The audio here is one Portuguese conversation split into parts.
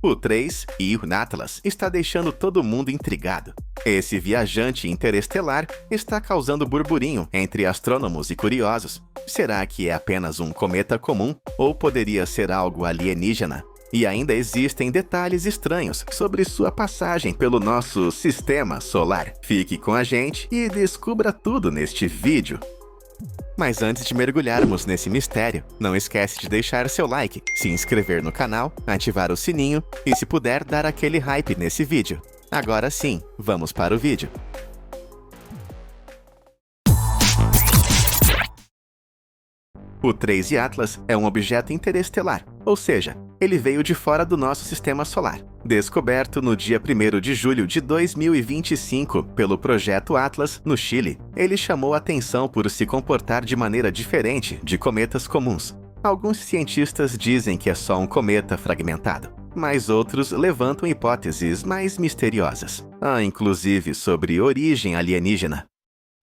O 3 e o Atlas está deixando todo mundo intrigado. Esse viajante interestelar está causando burburinho entre astrônomos e curiosos. Será que é apenas um cometa comum ou poderia ser algo alienígena? E ainda existem detalhes estranhos sobre sua passagem pelo nosso sistema solar. Fique com a gente e descubra tudo neste vídeo. Mas antes de mergulharmos nesse mistério, não esquece de deixar seu like, se inscrever no canal, ativar o sininho e, se puder, dar aquele hype nesse vídeo. Agora sim, vamos para o vídeo. O 3 Atlas é um objeto interestelar, ou seja, ele veio de fora do nosso sistema solar. Descoberto no dia 1º de julho de 2025 pelo Projeto Atlas, no Chile, ele chamou atenção por se comportar de maneira diferente de cometas comuns. Alguns cientistas dizem que é só um cometa fragmentado, mas outros levantam hipóteses mais misteriosas. Há inclusive sobre origem alienígena.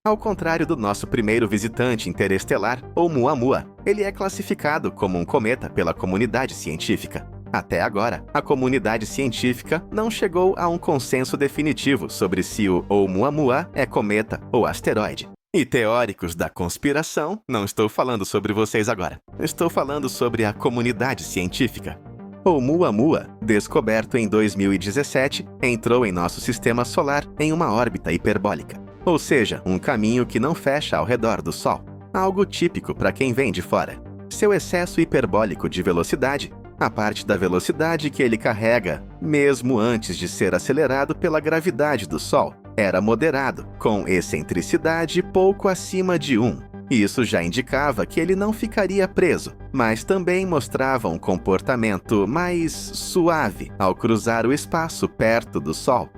Ao contrário do nosso primeiro visitante interestelar, Oumuamua, ele é classificado como um cometa pela comunidade científica. Até agora, a comunidade científica não chegou a um consenso definitivo sobre se o Oumuamua é cometa ou asteroide. E teóricos da conspiração, não estou falando sobre vocês agora. Estou falando sobre a comunidade científica. Oumuamua, descoberto em 2017, entrou em nosso sistema solar em uma órbita hiperbólica. Ou seja, um caminho que não fecha ao redor do Sol. Algo típico para quem vem de fora. Seu excesso hiperbólico de velocidade, a parte da velocidade que ele carrega, mesmo antes de ser acelerado pela gravidade do Sol, era moderado, com excentricidade pouco acima de 1. Isso já indicava que ele não ficaria preso, mas também mostrava um comportamento mais suave ao cruzar o espaço perto do Sol.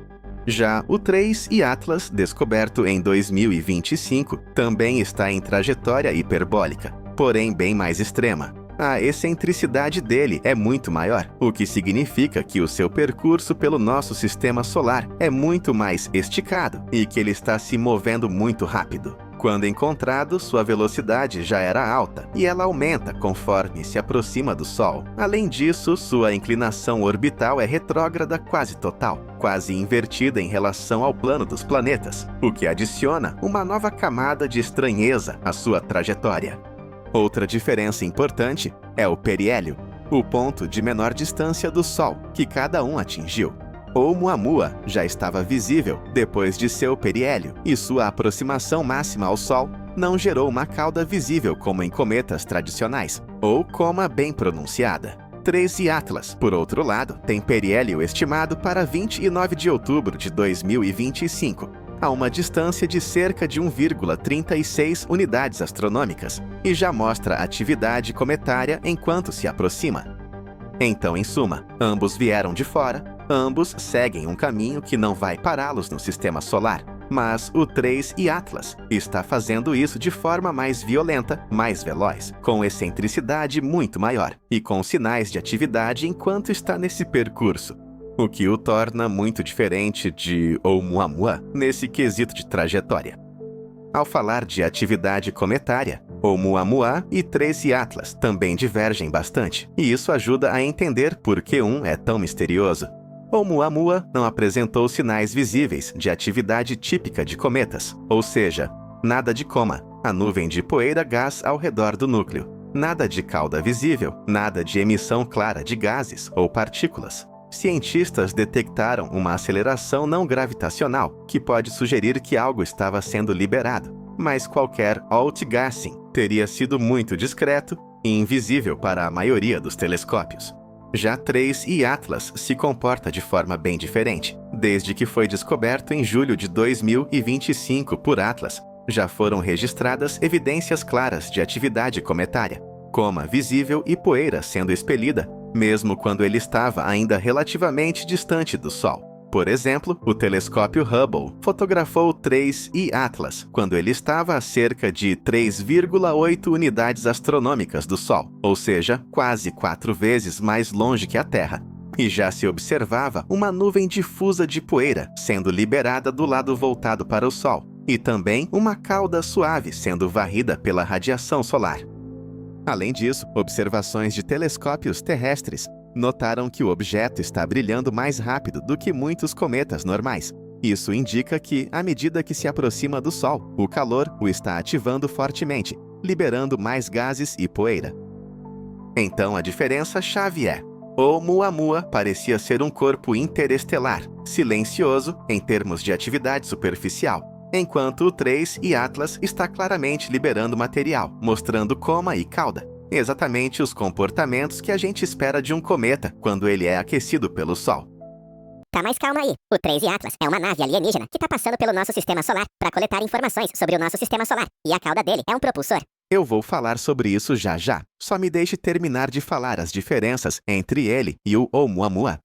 Já o 3 e Atlas, descoberto em 2025, também está em trajetória hiperbólica, porém bem mais extrema. A excentricidade dele é muito maior, o que significa que o seu percurso pelo nosso sistema solar é muito mais esticado e que ele está se movendo muito rápido. Quando encontrado, sua velocidade já era alta, e ela aumenta conforme se aproxima do Sol. Além disso, sua inclinação orbital é retrógrada quase total, quase invertida em relação ao plano dos planetas, o que adiciona uma nova camada de estranheza à sua trajetória. Outra diferença importante é o periélio, o ponto de menor distância do Sol que cada um atingiu. Oumuamua já estava visível depois de seu periélio, e sua aproximação máxima ao Sol não gerou uma cauda visível como em cometas tradicionais, ou coma bem pronunciada. 3 Atlas, por outro lado, tem periélio estimado para 29 de outubro de 2025, a uma distância de cerca de 1,36 unidades astronômicas, e já mostra atividade cometária enquanto se aproxima. Então, em suma, ambos vieram de fora, ambos seguem um caminho que não vai pará-los no sistema solar, mas o 3 e Atlas está fazendo isso de forma mais violenta, mais veloz, com excentricidade muito maior e com sinais de atividade enquanto está nesse percurso, o que o torna muito diferente de Oumuamua nesse quesito de trajetória. Ao falar de atividade cometária, Oumuamua e 3 Atlas também divergem bastante, e isso ajuda a entender por que um é tão misterioso. Oumuamua não apresentou sinais visíveis de atividade típica de cometas, ou seja, nada de coma, a nuvem de poeira-gás ao redor do núcleo, nada de cauda visível, nada de emissão clara de gases ou partículas. Cientistas detectaram uma aceleração não gravitacional, que pode sugerir que algo estava sendo liberado, mas qualquer outgassing teria sido muito discreto e invisível para a maioria dos telescópios. Já 3 e Atlas se comporta de forma bem diferente. Desde que foi descoberto em julho de 2025 por Atlas, já foram registradas evidências claras de atividade cometária, coma visível e poeira sendo expelida, mesmo quando ele estava ainda relativamente distante do Sol. Por exemplo, o telescópio Hubble fotografou 3 e Atlas quando ele estava a cerca de 3,8 unidades astronômicas do Sol, ou seja, quase 4 vezes mais longe que a Terra. E já se observava uma nuvem difusa de poeira sendo liberada do lado voltado para o Sol, e também uma cauda suave sendo varrida pela radiação solar. Além disso, observações de telescópios terrestres Notaram que o objeto está brilhando mais rápido do que muitos cometas normais. Isso indica que, à medida que se aproxima do Sol, o calor o está ativando fortemente, liberando mais gases e poeira. Então a diferença-chave é: Oumuamua parecia ser um corpo interestelar, silencioso em termos de atividade superficial, enquanto o 3 e Atlas está claramente liberando material, mostrando coma e cauda, exatamente os comportamentos que a gente espera de um cometa quando ele é aquecido pelo Sol. Tá, mas calma aí. O 3 e Atlas é uma nave alienígena que tá passando pelo nosso sistema solar para coletar informações sobre o nosso sistema solar, e a cauda dele é um propulsor. Eu vou falar sobre isso já já. Só me deixe terminar de falar as diferenças entre ele e o Oumuamua.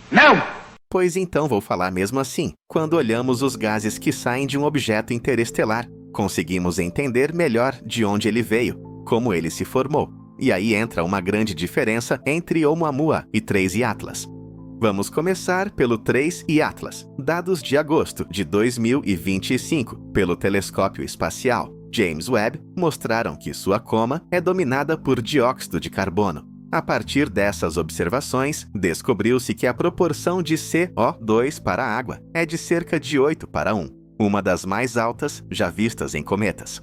Não! Pois então vou falar mesmo assim. Quando olhamos os gases que saem de um objeto interestelar, conseguimos entender melhor de onde ele veio, como ele se formou. E aí entra uma grande diferença entre Oumuamua e 3 e Atlas. Vamos começar pelo 3 e Atlas. Dados de agosto de 2025, pelo telescópio espacial James Webb, mostraram que sua coma é dominada por dióxido de carbono. A partir dessas observações, descobriu-se que a proporção de CO2 para a água é de cerca de 8:1, uma das mais altas já vistas em cometas.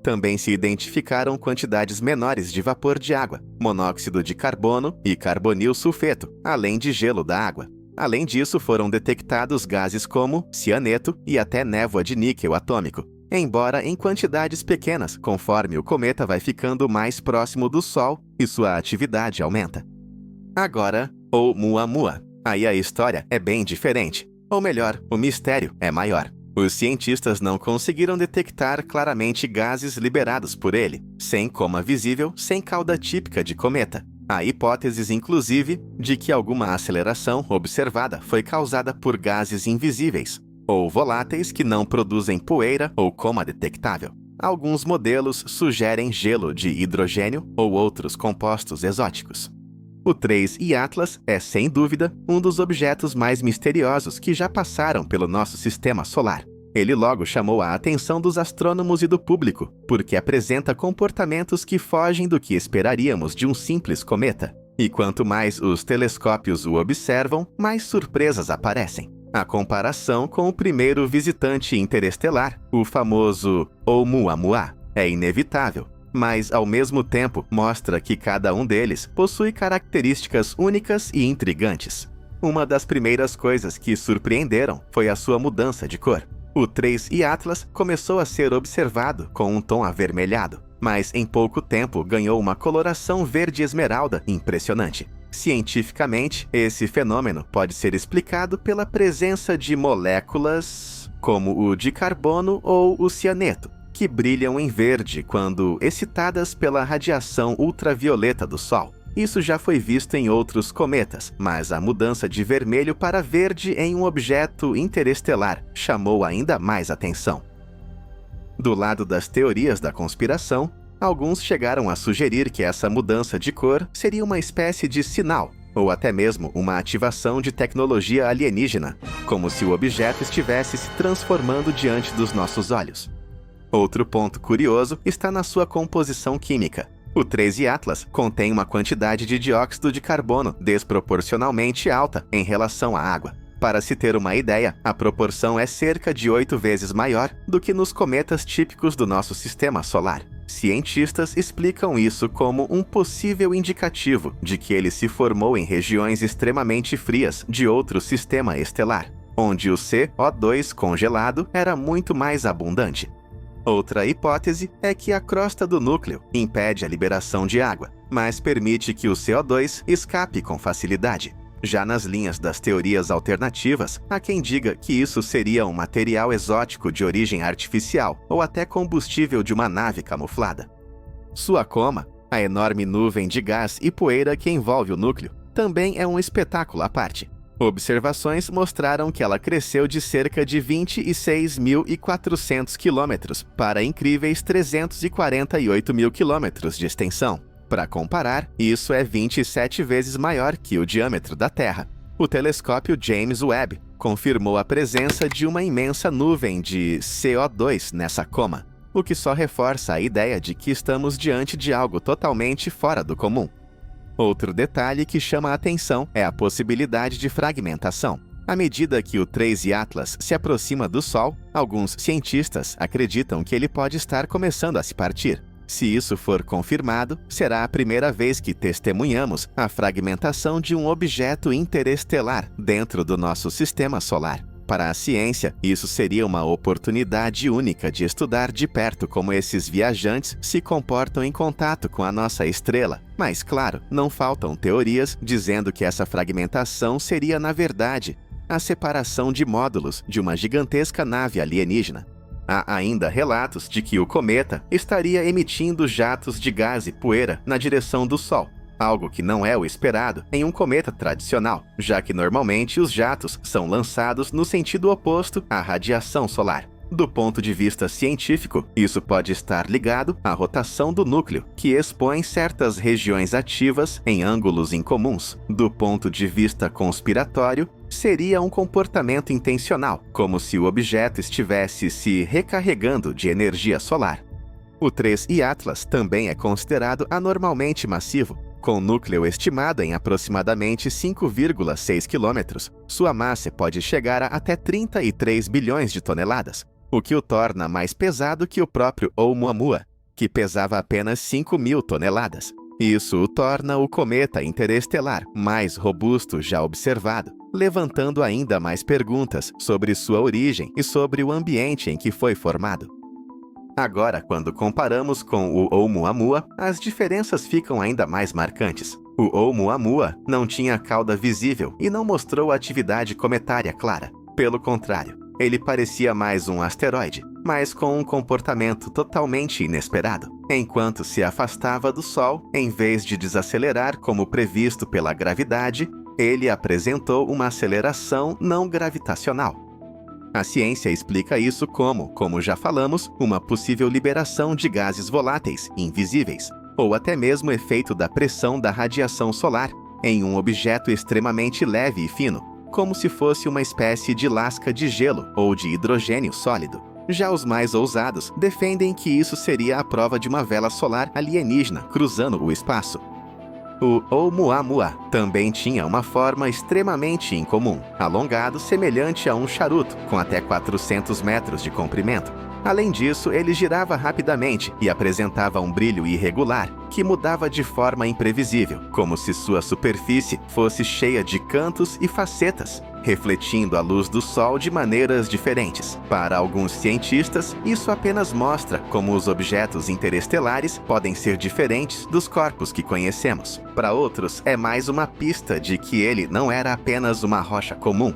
Também se identificaram quantidades menores de vapor de água, monóxido de carbono e carbonil sulfeto, além de gelo da água. Além disso, foram detectados gases como cianeto e até névoa de níquel atômico, embora em quantidades pequenas, conforme o cometa vai ficando mais próximo do Sol e sua atividade aumenta. Agora, Oumuamua. Aí a história é bem diferente. Ou melhor, o mistério é maior. Os cientistas não conseguiram detectar claramente gases liberados por ele, sem coma visível, sem cauda típica de cometa. Há hipóteses, inclusive, de que alguma aceleração observada foi causada por gases invisíveis, ou voláteis que não produzem poeira ou coma detectável. Alguns modelos sugerem gelo de hidrogênio ou outros compostos exóticos. O 3 e Atlas é, sem dúvida, um dos objetos mais misteriosos que já passaram pelo nosso sistema solar. Ele logo chamou a atenção dos astrônomos e do público, porque apresenta comportamentos que fogem do que esperaríamos de um simples cometa. E quanto mais os telescópios o observam, mais surpresas aparecem. A comparação com o primeiro visitante interestelar, o famoso Oumuamua, é inevitável. Mas, ao mesmo tempo, mostra que cada um deles possui características únicas e intrigantes. Uma das primeiras coisas que surpreenderam foi a sua mudança de cor. O 3 e Atlas começou a ser observado com um tom avermelhado, mas em pouco tempo ganhou uma coloração verde esmeralda impressionante. Cientificamente, esse fenômeno pode ser explicado pela presença de moléculas como o de carbono ou o cianeto, que brilham em verde quando excitadas pela radiação ultravioleta do Sol. Isso já foi visto em outros cometas, mas a mudança de vermelho para verde em um objeto interestelar chamou ainda mais atenção. Do lado das teorias da conspiração, alguns chegaram a sugerir que essa mudança de cor seria uma espécie de sinal, ou até mesmo uma ativação de tecnologia alienígena, como se o objeto estivesse se transformando diante dos nossos olhos. Outro ponto curioso está na sua composição química. O 3 e Atlas contém uma quantidade de dióxido de carbono desproporcionalmente alta em relação à água. Para se ter uma ideia, a proporção é cerca de 8 vezes maior do que nos cometas típicos do nosso sistema solar. Cientistas explicam isso como um possível indicativo de que ele se formou em regiões extremamente frias de outro sistema estelar, onde o CO2 congelado era muito mais abundante. Outra hipótese é que a crosta do núcleo impede a liberação de água, mas permite que o CO2 escape com facilidade. Já nas linhas das teorias alternativas, há quem diga que isso seria um material exótico de origem artificial ou até combustível de uma nave camuflada. Sua coma, a enorme nuvem de gás e poeira que envolve o núcleo, também é um espetáculo à parte. Observações mostraram que ela cresceu de cerca de 26.400 quilômetros para incríveis 348 mil quilômetros de extensão. Para comparar, isso é 27 vezes maior que o diâmetro da Terra. O telescópio James Webb confirmou a presença de uma imensa nuvem de CO2 nessa coma. o que só reforça a ideia de que estamos diante de algo totalmente fora do comum. Outro detalhe que chama a atenção é a possibilidade de fragmentação. À medida que o 3I Atlas se aproxima do Sol, alguns cientistas acreditam que ele pode estar começando a se partir. Se isso for confirmado, será a primeira vez que testemunhamos a fragmentação de um objeto interestelar dentro do nosso sistema solar. Para a ciência, isso seria uma oportunidade única de estudar de perto como esses viajantes se comportam em contato com a nossa estrela. Mas, claro, não faltam teorias dizendo que essa fragmentação seria, na verdade, a separação de módulos de uma gigantesca nave alienígena. Há ainda relatos de que o cometa estaria emitindo jatos de gás e poeira na direção do Sol, algo que não é o esperado em um cometa tradicional, já que normalmente os jatos são lançados no sentido oposto à radiação solar. Do ponto de vista científico, isso pode estar ligado à rotação do núcleo, que expõe certas regiões ativas em ângulos incomuns. Do ponto de vista conspiratório, seria um comportamento intencional, como se o objeto estivesse se recarregando de energia solar. O 3I Atlas também é considerado anormalmente massivo, com núcleo estimado em aproximadamente 5,6 km. Sua massa pode chegar a até 33 bilhões de toneladas, o que o torna mais pesado que o próprio Oumuamua, que pesava apenas 5.000 toneladas. Isso o torna o cometa interestelar mais robusto já observado, levantando ainda mais perguntas sobre sua origem e sobre o ambiente em que foi formado. Agora, quando comparamos com o Oumuamua, as diferenças ficam ainda mais marcantes. O Oumuamua não tinha cauda visível e não mostrou atividade cometária clara. Pelo contrário, ele parecia mais um asteroide, mas com um comportamento totalmente inesperado. Enquanto se afastava do Sol, em vez de desacelerar como previsto pela gravidade, ele apresentou uma aceleração não gravitacional. A ciência explica isso como já falamos, uma possível liberação de gases voláteis, invisíveis, ou até mesmo efeito da pressão da radiação solar em um objeto extremamente leve e fino, como se fosse uma espécie de lasca de gelo ou de hidrogênio sólido. Já os mais ousados defendem que isso seria a prova de uma vela solar alienígena cruzando o espaço. O Oumuamua também tinha uma forma extremamente incomum, alongado semelhante a um charuto, com até 400 metros de comprimento. Além disso, ele girava rapidamente e apresentava um brilho irregular, que mudava de forma imprevisível, como se sua superfície fosse cheia de cantos e facetas, refletindo a luz do Sol de maneiras diferentes. Para alguns cientistas, isso apenas mostra como os objetos interestelares podem ser diferentes dos corpos que conhecemos. Para outros, é mais uma pista de que ele não era apenas uma rocha comum.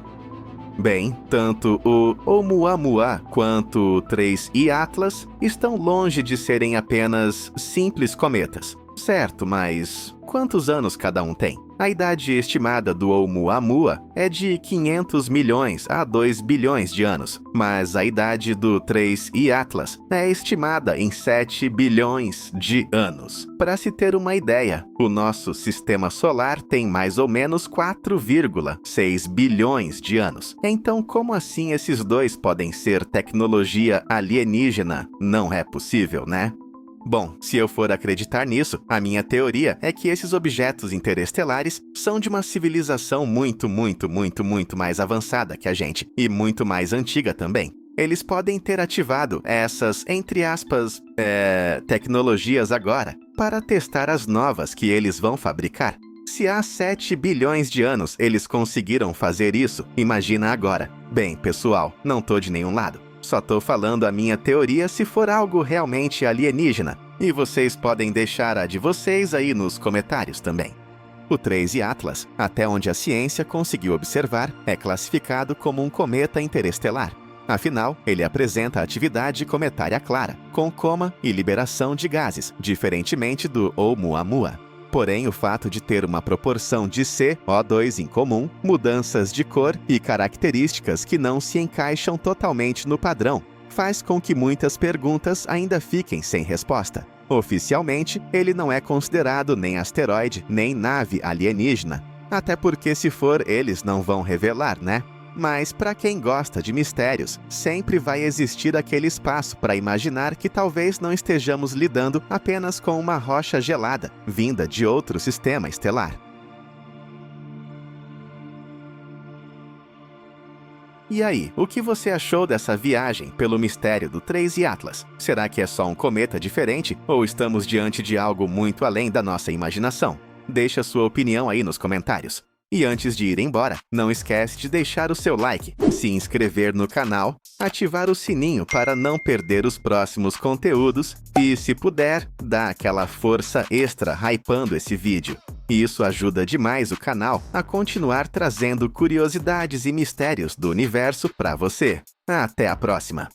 Bem, tanto o Oumuamua quanto o 3I Atlas estão longe de serem apenas simples cometas. Certo, mas quantos anos cada um tem? A idade estimada do Oumuamua é de 500 milhões a 2 bilhões de anos, mas a idade do 3I Atlas é estimada em 7 bilhões de anos. Para se ter uma ideia, o nosso sistema solar tem mais ou menos 4,6 bilhões de anos. Então, como assim esses dois podem ser tecnologia alienígena? Não é possível, né? Bom, se eu for acreditar nisso, a minha teoria é que esses objetos interestelares são de uma civilização muito mais avançada que a gente, e muito mais antiga também. Eles podem ter ativado essas, entre aspas, tecnologias agora, para testar as novas que eles vão fabricar. Se há 7 bilhões de anos eles conseguiram fazer isso, imagina agora. Bem, pessoal, não tô de nenhum lado. Só tô falando a minha teoria se for algo realmente alienígena, e vocês podem deixar a de vocês aí nos comentários também. O 3I Atlas, até onde a ciência conseguiu observar, é classificado como um cometa interestelar. Afinal, ele apresenta atividade cometária clara, com coma e liberação de gases, diferentemente do Oumuamua. Porém, o fato de ter uma proporção de CO2 em comum, mudanças de cor e características que não se encaixam totalmente no padrão, faz com que muitas perguntas ainda fiquem sem resposta. Oficialmente, ele não é considerado nem asteroide, nem nave alienígena. Até porque, se for, eles não vão revelar, né? Mas para quem gosta de mistérios, sempre vai existir aquele espaço para imaginar que talvez não estejamos lidando apenas com uma rocha gelada, vinda de outro sistema estelar. E aí, o que você achou dessa viagem pelo mistério do Trace Atlas? Será que é só um cometa diferente ou estamos diante de algo muito além da nossa imaginação? Deixa sua opinião aí nos comentários. E antes de ir embora, não esquece de deixar o seu like, se inscrever no canal, ativar o sininho para não perder os próximos conteúdos e, se puder, dá aquela força extra hypando esse vídeo. Isso ajuda demais o canal a continuar trazendo curiosidades e mistérios do universo para você. Até a próxima!